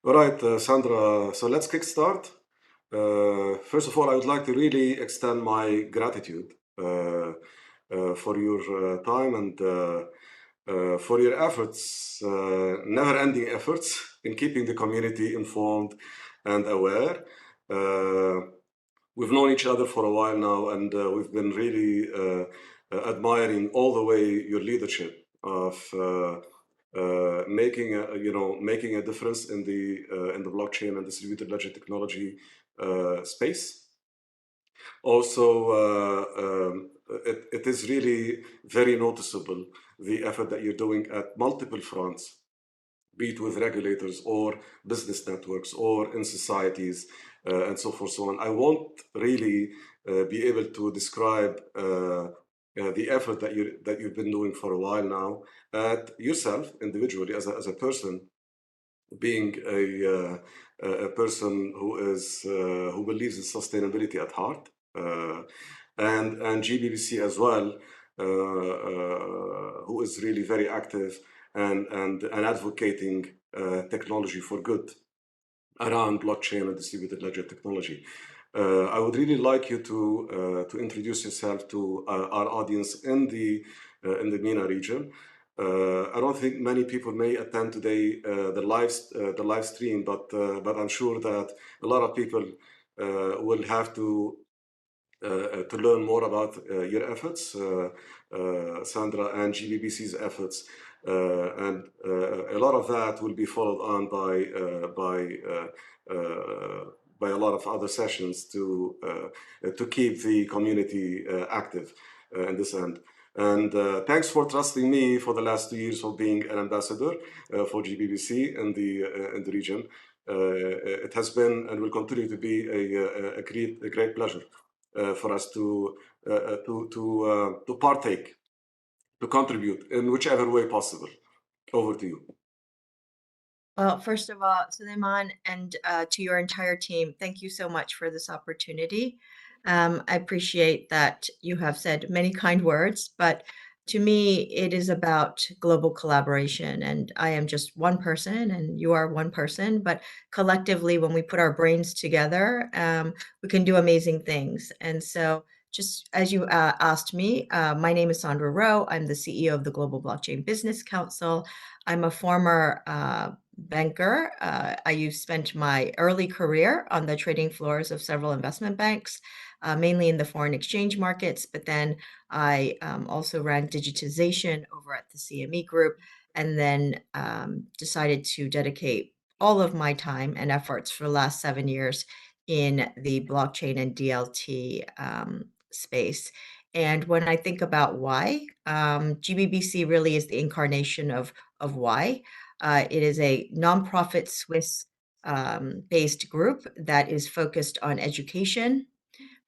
All right, Sandra. So let's kickstart. First of all, I would like to really extend my gratitude for your time and for your efforts, never-ending efforts in keeping the community informed and aware. Uh, we've known each other for a while now, and we've been really admiring all the way your leadership of making a difference in the blockchain and distributed ledger technology space. Also, it is really very noticeable the effort that you're doing at multiple fronts, be it with regulators or business networks or in societies and so forth, so on. I won't really be able to describe the effort that you've been doing for a while now at yourself individually as a person, being a person who believes in sustainability at heart, and GBBC as well, who is really very active and advocating technology for good around blockchain and distributed ledger technology. I would really like you to introduce yourself to our audience in the MENA region. I don't think many people may attend today the live stream, but I'm sure that a lot of people will have to learn more about your efforts, Sandra, and GBBC's efforts. And a lot of that will be followed on by a lot of other sessions to keep the community active in this end. And thanks for trusting me for the last 2 years of being an ambassador for GBBC in the region. It has been and will continue to be a great pleasure for us to partake, to contribute in whichever way possible. Over to you. Well, first of all, Suleiman, and to your entire team, thank you so much for this opportunity. I appreciate that you have said many kind words, but to me, it is about global collaboration. And I am just one person, and you are one person. But collectively, when we put our brains together, we can do amazing things. And so, just as you asked me, my name is Sandra Ro. I'm the CEO of the Global Blockchain Business Council. I'm a former banker. I spent my early career on the trading floors of several investment banks, mainly in the foreign exchange markets. But then I also ran digitization over at the CME Group, and then decided to dedicate all of my time and efforts for the last 7 years in the blockchain and DLT space. And when I think about why, GBBC really is the incarnation of why. It is a nonprofit Swiss based group that is focused on education,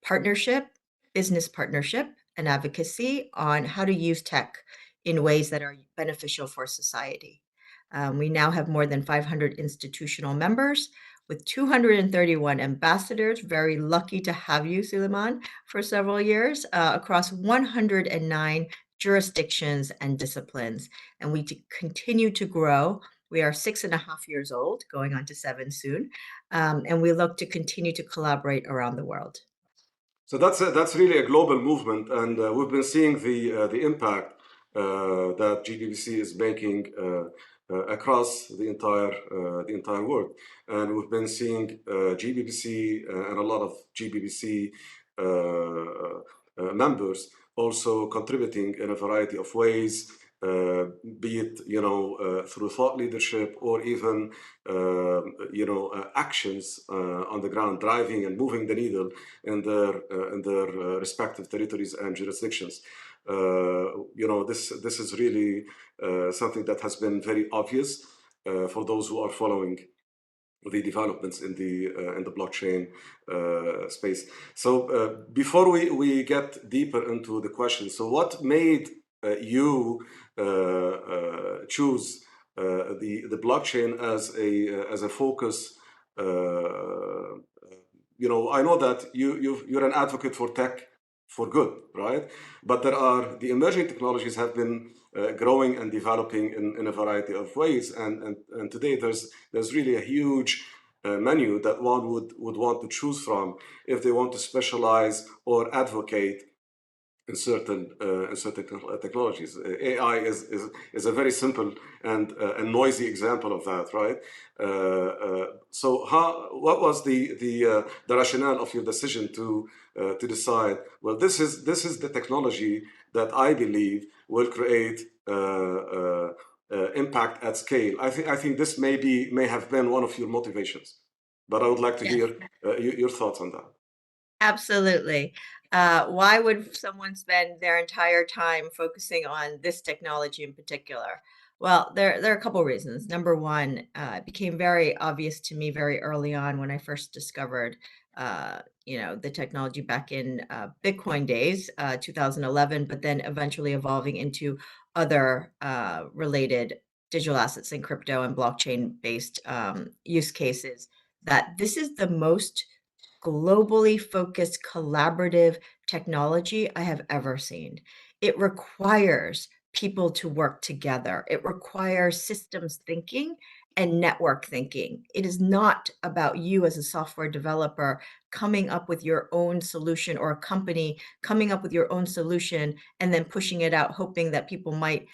partnership, business partnership, and advocacy on how to use tech in ways that are beneficial for society. We now have more than 500 institutional members with 231 ambassadors. Very lucky to have you, Suleiman, for several years across 109 jurisdictions and disciplines. And we continue to grow. We are 6.5 years old, going on to 7 soon. And we look to continue to collaborate around the world. So that's really a global movement, and we've been seeing the impact that GBBC is making across the entire world, and we've been seeing GBBC and a lot of GBBC members also contributing in a variety of ways, be it through thought leadership or even actions on the ground, driving and moving the needle in their respective territories and jurisdictions. This is really something that has been very obvious for those who are following the developments in the blockchain space. So before we get deeper into the question, so what made you choose the blockchain as a focus? I know that you're an advocate for tech for good, right? But the emerging technologies have been growing and developing in a variety of ways, and today there's really a huge menu that one would want to choose from if they want to specialize or advocate in certain technologies. AI is a very simple and noisy example of that, right? So, what was the rationale of your decision to decide? Well, this is the technology that I believe will create impact at scale. I think this may have been one of your motivations, but I would like to Yes. hear your thoughts on that. Absolutely. Why would someone spend their entire time focusing on this technology in particular? Well, there are a couple of reasons. Number one, it became very obvious to me very early on when I first discovered, the technology back in Bitcoin days, 2011, but then eventually evolving into other related digital assets and crypto and blockchain based use cases. That this is the most globally focused collaborative technology I have ever seen. It requires people to work together. It requires systems thinking and network thinking. It is not about you as a software developer coming up with your own solution, or a company coming up with your own solution and then pushing it out, hoping that people might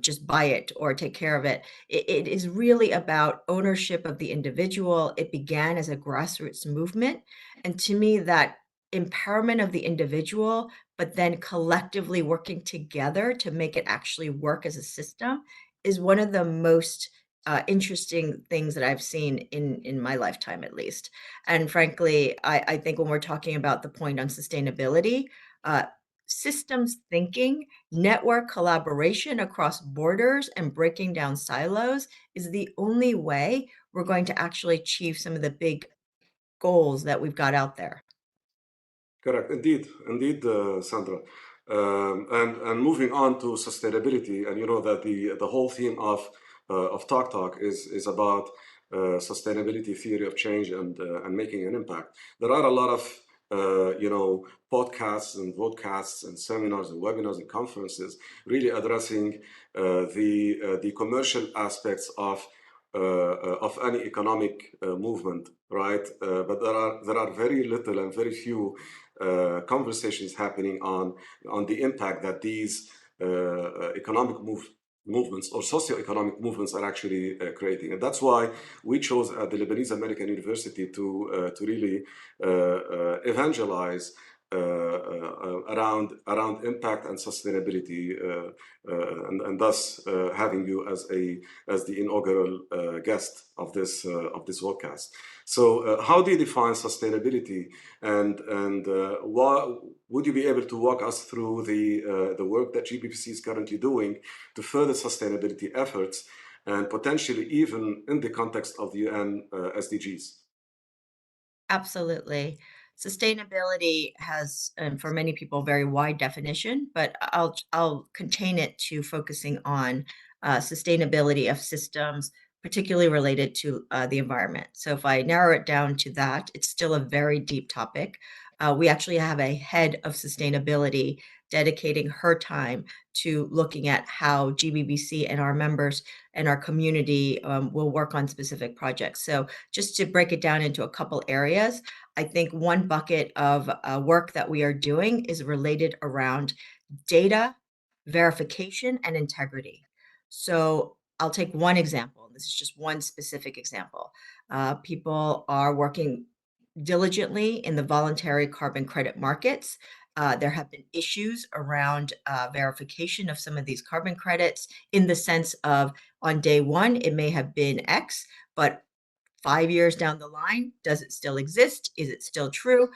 just buy it or take care of it. It is really about ownership of the individual. It began as a grassroots movement. And to me, that empowerment of the individual, but then collectively working together to make it actually work as a system, is one of the most interesting things that I've seen in my lifetime, at least. And frankly, I think when we're talking about the point on sustainability, uh, systems thinking, network collaboration across borders, and breaking down silos is the only way we're going to actually achieve some of the big goals that we've got out there. Correct. Indeed, Sandra. And moving on to sustainability, and you know that the whole theme of Talk Talk is about sustainability theory of change and making an impact. There are a lot of podcasts and vodcasts and seminars and webinars and conferences really addressing the commercial aspects of any economic movement, right? But there are very little and very few conversations happening on the impact that these economic movements or socio-economic movements are actually creating. And that's why we chose at the Lebanese American University to really evangelize around impact and sustainability, and thus having you as the inaugural guest of this podcast. So, how do you define sustainability, and what would you be able to walk us through the work that GBBC is currently doing to further sustainability efforts, and potentially even in the context of the UN SDGs? Absolutely. Sustainability has, for many people, very wide definition, but I'll contain it to focusing on sustainability of systems, particularly related to the environment. So if I narrow it down to that, it's still a very deep topic. We actually have a head of sustainability dedicating her time to looking at how GBBC and our members and our community will work on specific projects. So just to break it down into a couple areas, I think one bucket of work that we are doing is related around data verification and integrity. So I'll take one example. This is just one specific example. People are working diligently in the voluntary carbon credit markets. There have been issues around verification of some of these carbon credits, in the sense of, on day one, it may have been X, but 5 years down the line, does it still exist? Is it still true?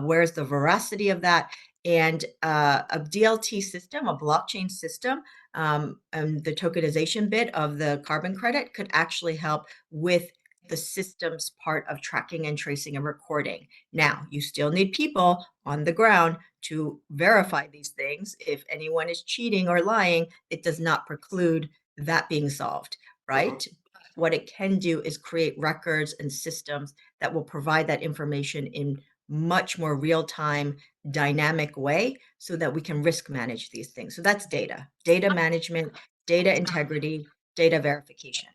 Where's the veracity of that? And a DLT system, a blockchain system, and the tokenization bit of the carbon credit could actually help with the systems part of tracking and tracing and recording. Now, you still need people on the ground to verify these things. If anyone is cheating or lying, it does not preclude that being solved, Uh-huh. right? What it can do is create records and systems that will provide that information in much more real-time, dynamic way so that we can risk manage these things. So that's data management, data integrity, data verification.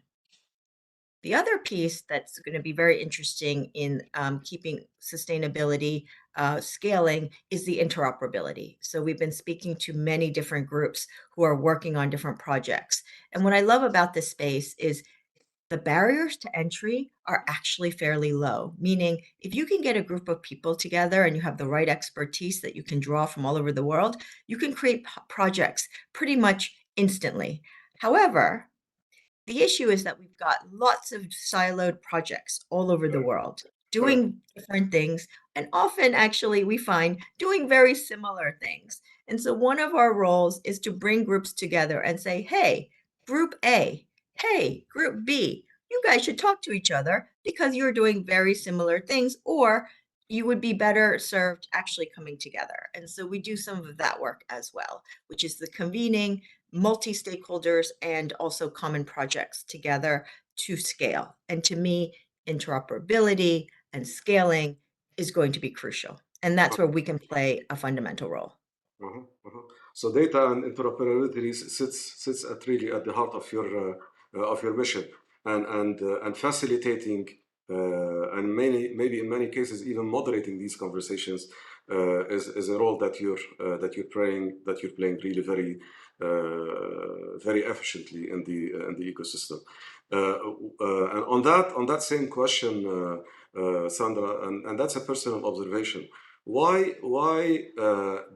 The other piece that's going to be very interesting in keeping sustainability scaling is the interoperability. So we've been speaking to many different groups who are working on different projects. And what I love about this space is the barriers to entry are actually fairly low, meaning if you can get a group of people together and you have the right expertise that you can draw from all over the world, you can create projects pretty much instantly. However, the issue is that we've got lots of siloed projects all over the Correct. world Correct. doing different things, and often actually we find doing very similar things. And so one of our roles is to bring groups together and say, hey, group A, hey, group B, you guys should talk to each other because you're doing very similar things, or you would be better served actually coming together. And so we do some of that work as well, which is the convening multi-stakeholders and also common projects together to scale. And to me, interoperability and scaling is going to be crucial. And that's where we can play a fundamental role. Uh-huh, uh-huh. So data and interoperability sits at really at the heart of your mission, and facilitating and maybe in many cases even moderating these conversations is a role that you're playing really very efficiently in the ecosystem. And on that same question, Sandra, and that's a personal observation. Why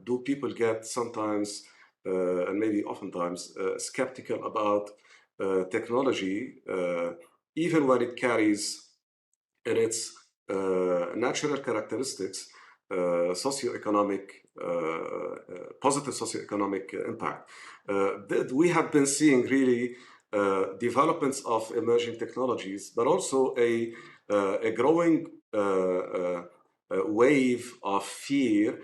do people get sometimes and maybe oftentimes skeptical about technology, even when it carries in its natural characteristics socioeconomic positive socioeconomic impact? We have been seeing really developments of emerging technologies, but also a growing wave of fear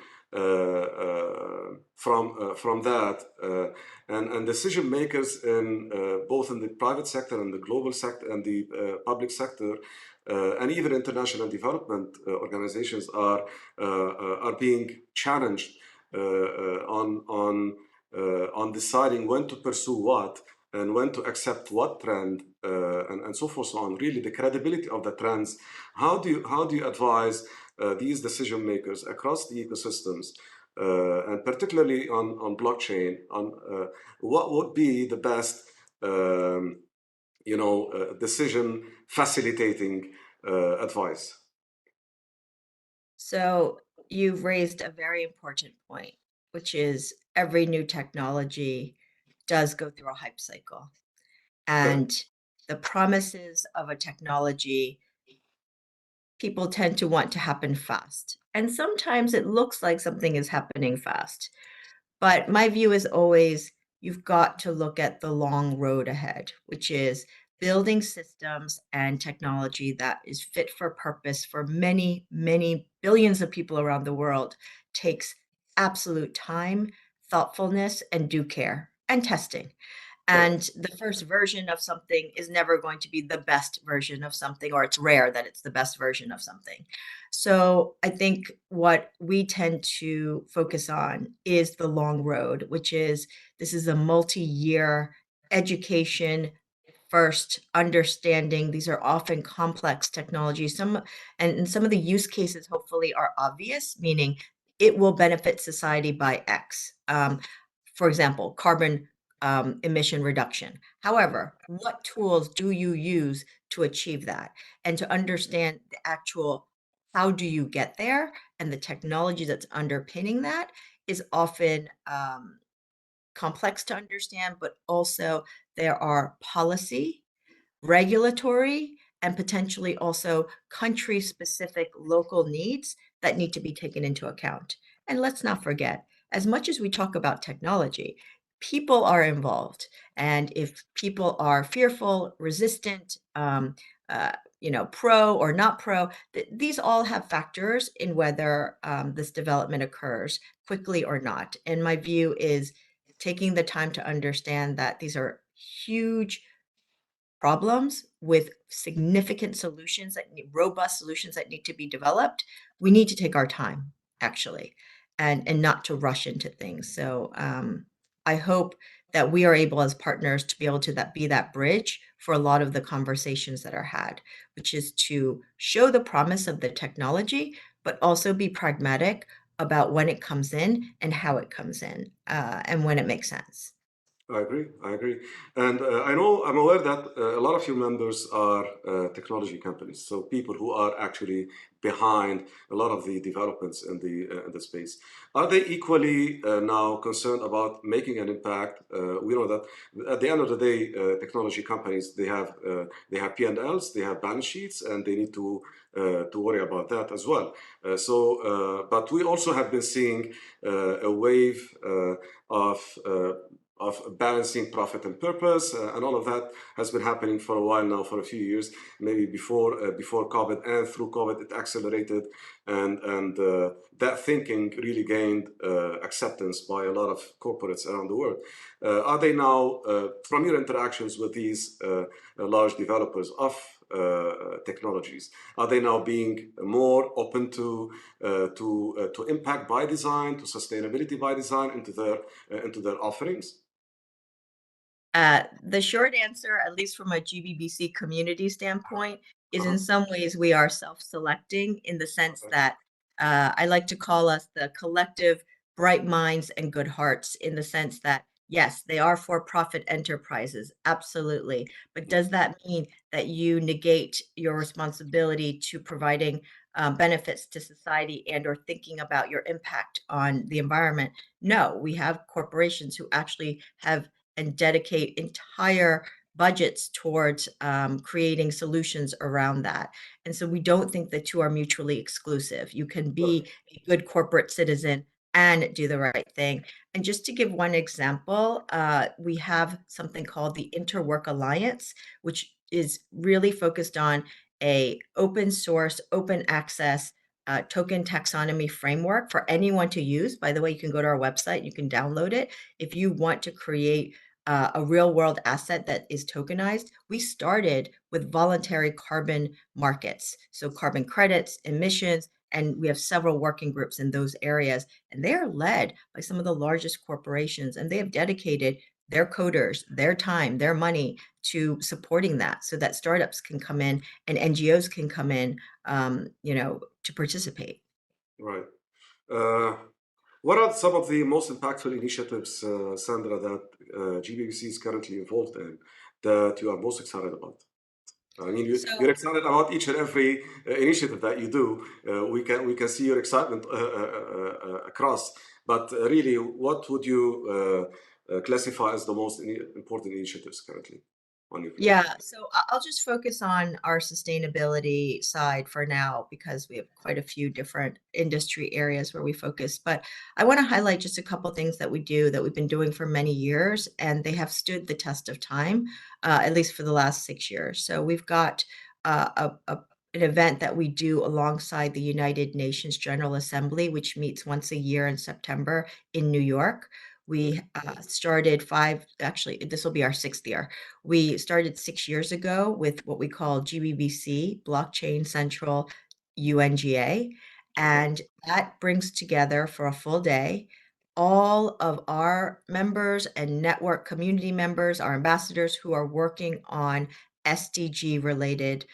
from that, and decision makers in both in the private sector and the global sector and the public sector, and even international development organizations are being challenged on deciding when to pursue what and when to accept what trend, and so forth, so on. Really, the credibility of the trends. How do you advise these decision makers across the ecosystems, and particularly on blockchain, on what would be the best decision facilitating advice? So you've raised a very important point, which is every new technology does go through a hype cycle. Correct. And the promises of a technology, people tend to want to happen fast. And sometimes it looks like something is happening fast. But my view is always you've got to look at the long road ahead, which is building systems and technology that is fit for purpose for many, many billions of people around the world takes absolute time, thoughtfulness, and due care and testing. Correct. And the first version of something is never going to be the best version of something, or it's rare that it's the best version of something. So I think what we tend to focus on is the long road, which is this is a multi-year education first understanding. These are often complex technologies. And some of the use cases hopefully are obvious, meaning it will benefit society by X. For example, carbon emission reduction. However, what tools do you use to achieve that? And to understand the actual how do you get there and the technology that's underpinning that is often complex to understand, but also there are policy, regulatory, and potentially also country-specific local needs that need to be taken into account. And let's not forget, as much as we talk about technology, people are involved. And if people are fearful, resistant, pro or not pro, these all have factors in whether this development occurs quickly or not. And my view is taking the time to understand that these are huge problems with significant solutions that need robust solutions that need to be developed, we need to take our time, actually, and not to rush into things. So I hope that we are able as partners to be able to be that bridge for a lot of the conversations that are had, which is to show the promise of the technology, but also be pragmatic about when it comes in and how it comes in, and when it makes sense. I agree. I agree. And I know I'm aware that a lot of your members are technology companies, so people who are actually behind a lot of the developments in the space. Are they equally now concerned about making an impact? We know that at the end of the day, technology companies they have P&Ls, they have balance sheets, and they need to worry about that as well. But we also have been seeing a wave of balancing profit and purpose, and all of that has been happening for a while now, for a few years, maybe before COVID, and through COVID it accelerated, and that thinking really gained acceptance by a lot of corporates around the world. Are they now, from your interactions with these large developers of technologies, are they now being more open to impact by design, to sustainability by design into their offerings? The short answer, at least from a GBBC community standpoint, is in Uh-huh. some ways we are self-selecting in the sense Okay. that I like to call us the collective bright minds and good hearts, in the sense that, yes, they are for-profit enterprises, absolutely. But Mm. does that mean that you negate your responsibility to providing benefits to society and or thinking about your impact on the environment? No, we have corporations who actually have and dedicate entire budgets towards creating solutions around that. And so we don't think the two are mutually exclusive. You can Right. be a good corporate citizen and do the right thing. And just to give one example, we have something called the Interwork Alliance, which is really focused on a open source, open access token taxonomy framework for anyone to use. By the way, you can go to our website, you can download it. If you want to create a real world asset that is tokenized, we started with voluntary carbon markets. So carbon credits, emissions, and we have several working groups in those areas. And they are led by some of the largest corporations, and they have dedicated their coders, their time, their money to supporting that, so that startups can come in and NGOs can come in, to participate. Right. Uh, what are some of the most impactful initiatives, Sandra, that GBBC is currently involved in that you are most excited about? I mean, you're So excited about each and every initiative that you do. We can see your excitement across. But really, what would you classify as the most important initiatives currently on your plate? Yeah, so I'll just focus on our sustainability side for now because we have quite a few different industry areas where we focus. But I want to highlight just a couple things that we do that we've been doing for many years, and they have stood the test of time, at least for the last 6 years. So we've got an event that we do alongside the United Nations General Assembly, which meets once a year in September in New York. We started actually, this will be our sixth year. We started 6 years ago with what we call GBBC, Blockchain Central UNGA, Okay. and that brings together for a full day all of our members and network community members, our ambassadors who are working on SDG related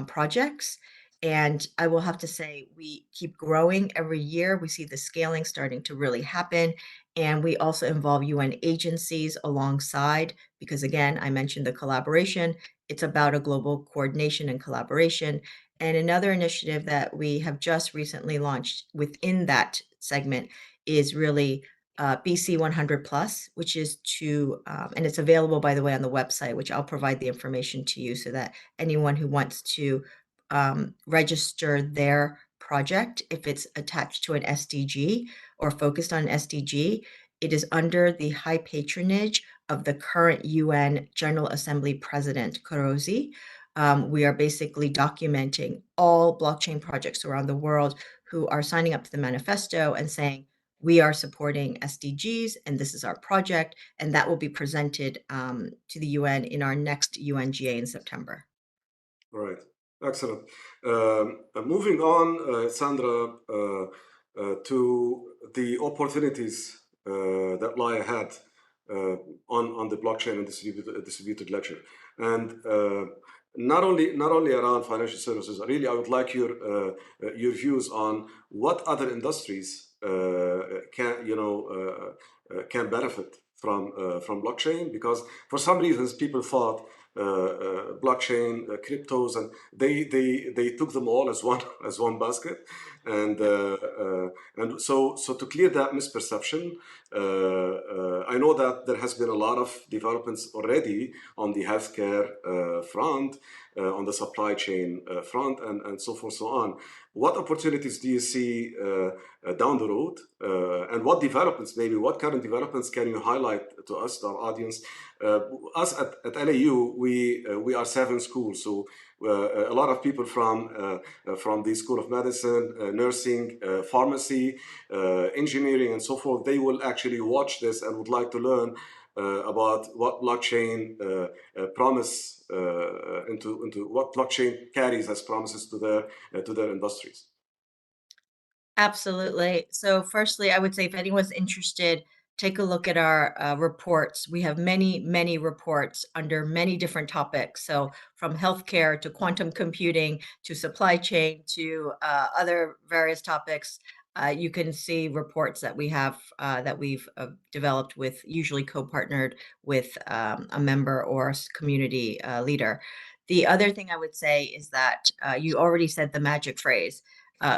projects. And I will have to say, we keep growing every year. We see the scaling starting to really happen. And we also involve UN agencies alongside because again, I mentioned the collaboration. It's about a global coordination and collaboration. And another initiative that we have just recently launched within that segment is really BC 100 Plus, which is and it's available, by the way, on the website, which I'll provide the information to you so that anyone who wants to register their project, if it's attached to an SDG or focused on an SDG, it is under the high patronage of the current UN General Assembly President, Korosi. We are basically documenting all blockchain projects around the world who are signing up to the manifesto and saying, we are supporting SDGs, and this is our project, and that will be presented to the UN in our next UNGA in September. Right. Excellent. Moving on, Sandra, to the opportunities that lie ahead on the blockchain and distributed ledger, and not only around financial services. Really, I would like your views on what other industries can benefit from blockchain, because for some reasons people thought blockchain, cryptos, and they took them all as one as one basket, and so to clear that misperception, I know that there has been a lot of developments already on the healthcare front, on the supply chain front, and so forth, so on. What opportunities do you see down the road, and what developments, maybe what current developments can you highlight to us, to our audience? Us at LAU, we are 7 schools, so a lot of people from the School of Medicine, nursing, pharmacy, engineering, and so forth, they will actually watch this and would like to learn about what blockchain promise into what blockchain carries as promises to their industries. Absolutely. So firstly, I would say if anyone's interested, take a look at our reports. We have many, many reports under many different topics. So from healthcare to quantum computing to supply chain to other various topics, you can see reports that we have that we've developed with, usually co-partnered with a member or a community leader. The other thing I would say is that you already said the magic phrase.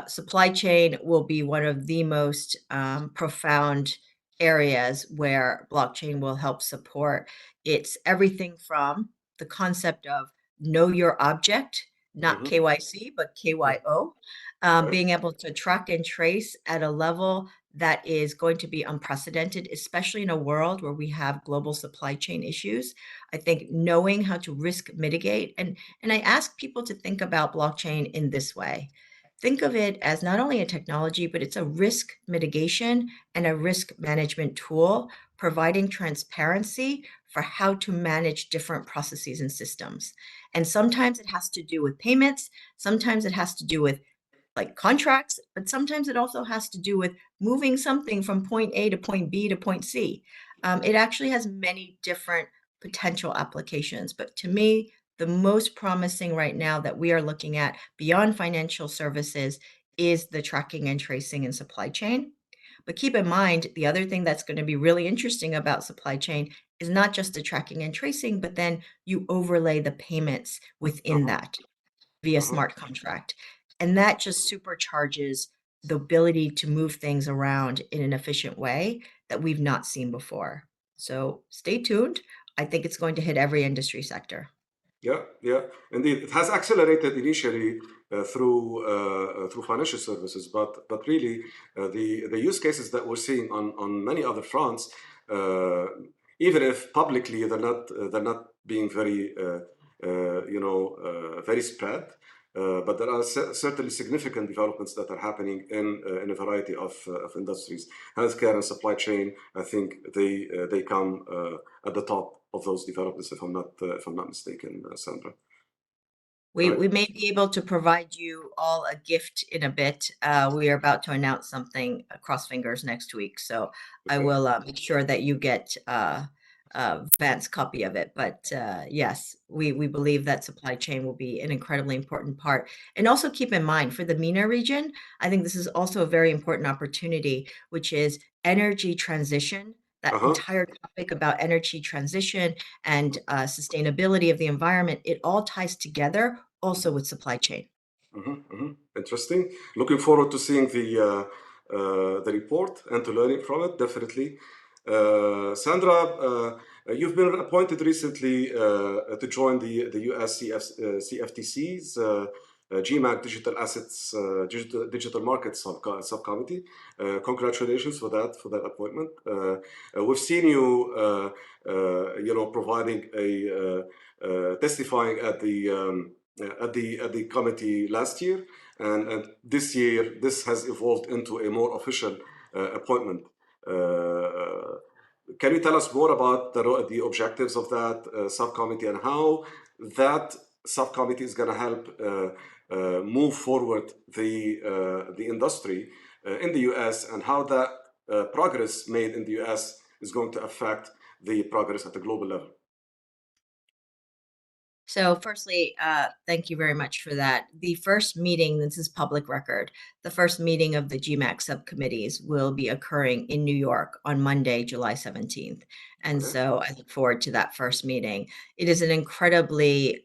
Supply chain will be one of the most profound areas where blockchain will help support. It's everything from the concept of know your object, not Hmm. KYC, but KYO, Right. being able to track and trace at a level that is going to be unprecedented, especially in a world where we have global supply chain issues. I think knowing how to risk mitigate, and I ask people to think about blockchain in this way. Think of it as not only a technology, but it's a risk mitigation and a risk management tool, providing transparency for how to manage different processes and systems. And sometimes it has to do with payments, sometimes it has to do with like contracts, but sometimes it also has to do with moving something from point A to point B to point C. It actually has many different potential applications, but to me, the most promising right now that we are looking at beyond financial services is the tracking and tracing and supply chain. But keep in mind, the other thing that's going to be really interesting about supply chain is not just the tracking and tracing, but then you overlay the payments within Uh-huh. that via Uh-huh. smart contract. And that just supercharges the ability to move things around in an efficient way that we've not seen before. So stay tuned. I think it's going to hit every industry sector. Yeah, yeah, indeed. It has accelerated initially through financial services, but really the use cases that we're seeing on many other fronts, uh, even if publicly they're not being very very spread, but there are certainly significant developments that are happening in a variety of industries. Healthcare and supply chain, I think they come at the top of those developments, if I'm not mistaken, Sandra. Right? We may be able to provide you all a gift in a bit. We are about to announce something, cross fingers, next week. So I Okay. will make sure that you get Vance copy of it. But yes, we believe that supply chain will be an incredibly important part. And also keep in mind for the MENA region, I think this is also a very important opportunity, which is energy transition. That Uh-huh. entire topic about energy transition and sustainability of the environment, it all ties together also with supply chain. Interesting. Looking forward to seeing the report and to learning from it. Definitely. Sandra, you've been appointed recently to join the US CFTC's GMAC Digital Assets Digital Markets Subcommittee. Congratulations for that appointment. We've seen you providing testifying at the committee last year, and this year this has evolved into a more official appointment. Can you tell us more about the objectives of that subcommittee and how that subcommittee is going to help move forward the industry in the US, and how that progress made in the US is going to affect the progress at the global level? So firstly, thank you very much for that. The first meeting, this is public record, the first meeting of the GMAC subcommittees will be occurring in New York on Monday, July 17th. And Okay. so I look forward to that first meeting. It is an incredibly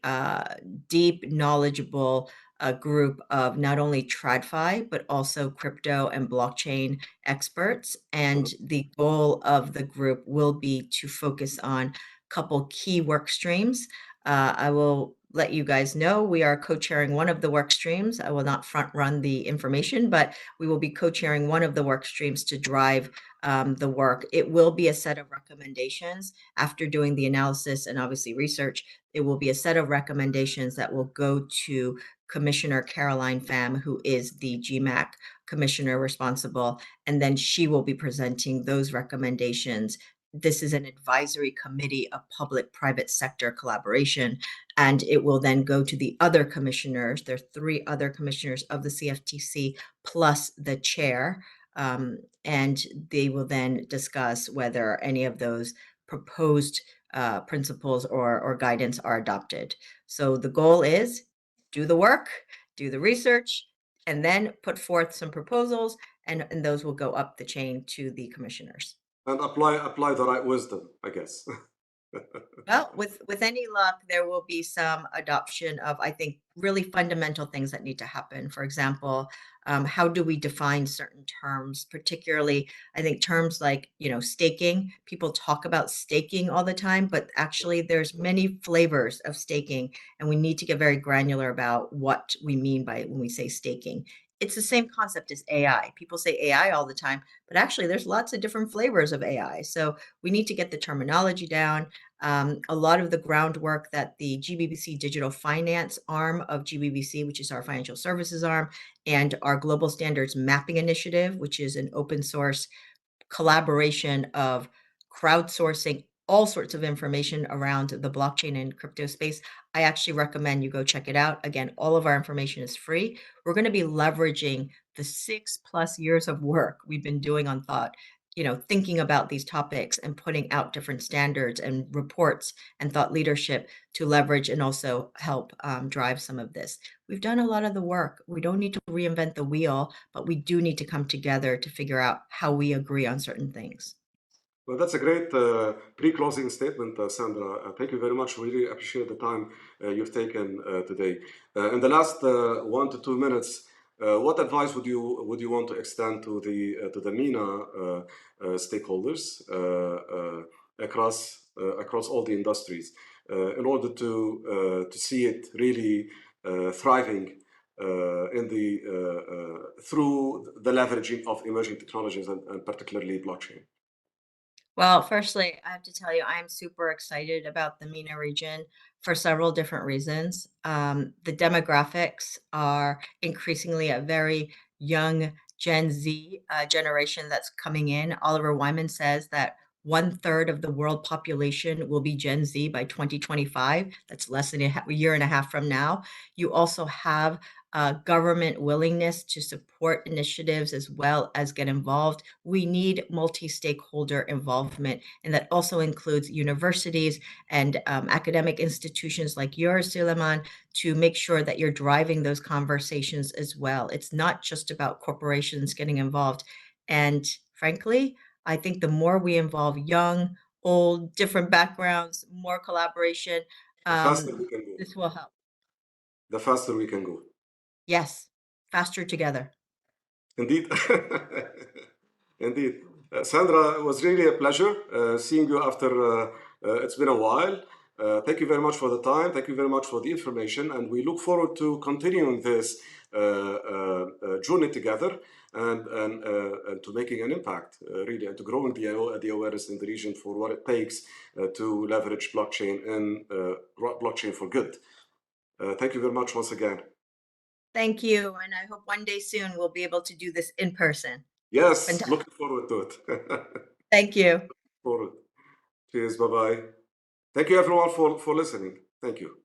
deep, knowledgeable group of not only TradFi, but also crypto and blockchain experts. Mhm. And the goal of the group will be to focus on a couple key work streams. I will let you guys know we are co-chairing one of the work streams. I will not front run the information, but we will be co-chairing one of the work streams to drive the work. It will be a set of recommendations after doing the analysis and obviously research. It will be a set of recommendations that will go to Commissioner Caroline Pham, who is the GMAC commissioner responsible, and then she will be presenting those recommendations. This is an advisory committee of public-private sector collaboration, and it will then go to the other commissioners. There are 3 other commissioners of the CFTC plus the chair, and they will then discuss whether any of those proposed principles or guidance are adopted. So the goal is do the work, do the research, and then put forth some proposals, and those will go up the chain to the commissioners. And apply the right wisdom, I guess. Well, with any luck, there will be some adoption of, I think, really fundamental things that need to happen. For example, how do we define certain terms? Particularly, I think terms like, staking. People talk about staking all the time, but actually, there's many flavors of staking, and we need to get very granular about what we mean by when we say staking. It's the same concept as AI. People say AI all the time, but actually, there's lots of different flavors of AI. So we need to get the terminology down. A lot of the groundwork that the GBBC digital finance arm of GBBC, which is our financial services arm, and our global standards mapping initiative, which is an open source collaboration of crowdsourcing all sorts of information around the blockchain and crypto space. I actually recommend you go check it out. Again, all of our information is free. We're going to be leveraging the 6+ years of work we've been doing on thought, thinking about these topics and putting out different standards and reports and thought leadership to leverage and also help drive some of this. We've done a lot of the work. We don't need to reinvent the wheel, but we do need to come together to figure out how we agree on certain things. Well, that's a great pre-closing statement, Sandra. Thank you very much. Really appreciate the time you've taken today. In the last 1 to 2 minutes, what advice would you want to extend to the MENA stakeholders across all the industries in order to see it really thriving through the leveraging of emerging technologies and particularly blockchain? Well, firstly, I have to tell you, I'm super excited about the MENA region for several different reasons. The demographics are increasingly a very young Gen Z generation that's coming in. Oliver Wyman says that 1/3 of the world population will be Gen Z by 2025. That's less than a year and a half from now. You also have government willingness to support initiatives as well as get involved. We need multi-stakeholder involvement, and that also includes universities and academic institutions like yours, Suleiman, to make sure that you're driving those conversations as well. It's not just about corporations getting involved. And frankly, I think the more we involve young, old, different backgrounds, more collaboration, The faster we can go. this will help. The faster we can go. Yes, faster together. Indeed. Indeed. Sandra, it was really a pleasure seeing you after it's been a while. Thank you very much for the time. Thank you very much for the information. And we look forward to continuing this journey together and to making an impact, really, and to growing the awareness in the region for what it takes to leverage blockchain and blockchain for good. Thank you very much once again. Thank you, and I hope one day soon we'll be able to do this in person. Yes, Fantastic. looking forward to it. Thank you. Forward. Cheers. Bye bye. Thank you, everyone, for listening. Thank you.